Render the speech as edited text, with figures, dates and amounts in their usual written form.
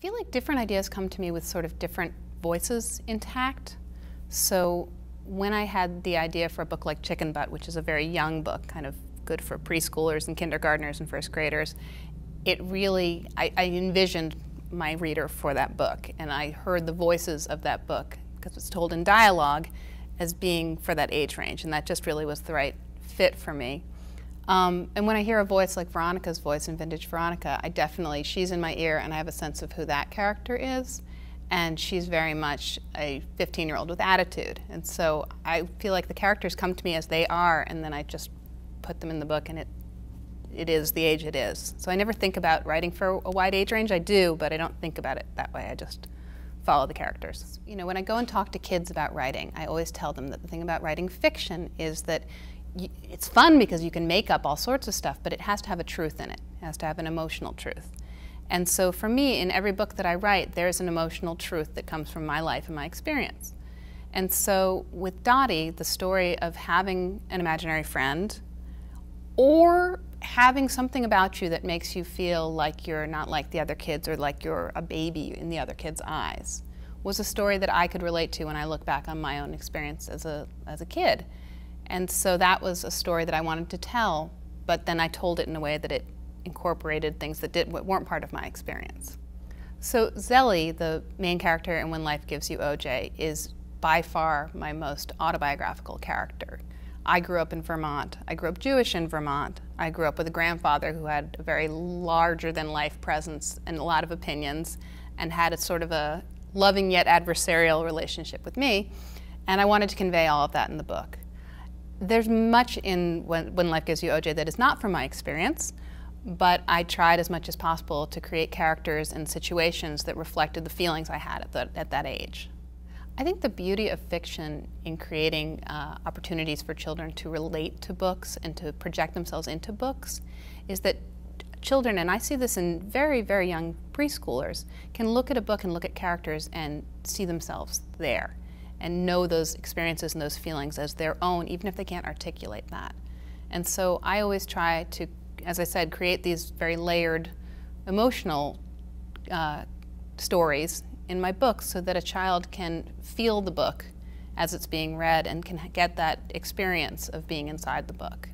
feel like different ideas come to me with sort of different voices intact. So when I had the idea for a book like Chicken Butt, which is a very young book, kind of good for preschoolers and kindergartners and first graders, it really, I envisioned my reader for that book, and I heard the voices of that book, because it's told in dialogue, as being for that age range, and that just really was the right fit for me. And when I hear a voice like Veronica's voice in Vintage Veronica, she's in my ear and I have a sense of who that character is. And she's very much a 15-year-old with attitude. And so I feel like the characters come to me as they are, and then I just put them in the book, and it is the age it is. So I never think about writing for a wide age range. I do, but I don't think about it that way. I just follow the characters. You know, when I go and talk to kids about writing, I always tell them that the thing about writing fiction is that it's fun because you can make up all sorts of stuff, but it has to have a truth in it. It has to have an emotional truth. And so for me, in every book that I write, there's an emotional truth that comes from my life and my experience. And so with Dottie, the story of having an imaginary friend or having something about you that makes you feel like you're not like the other kids or like you're a baby in the other kids' eyes was a story that I could relate to when I look back on my own experience as a kid. And so that was a story that I wanted to tell, but then I told it in a way that it incorporated things that weren't part of my experience. So Zelly, the main character in When Life Gives You OJ, is by far my most autobiographical character. I grew up in Vermont. I grew up Jewish in Vermont. I grew up with a grandfather who had a very larger-than-life presence and a lot of opinions, and had a sort of a loving yet adversarial relationship with me, and I wanted to convey all of that in the book. There's much in When Life Gives You OJ that is not from my experience, but I tried as much as possible to create characters and situations that reflected the feelings I had at that age. I think the beauty of fiction in creating opportunities for children to relate to books and to project themselves into books is that children, and I see this in very, very young preschoolers, can look at a book and look at characters and see themselves there, and know those experiences and those feelings as their own, even if they can't articulate that. And so I always try to, as I said, create these very layered emotional stories in my books so that a child can feel the book as it's being read and can get that experience of being inside the book.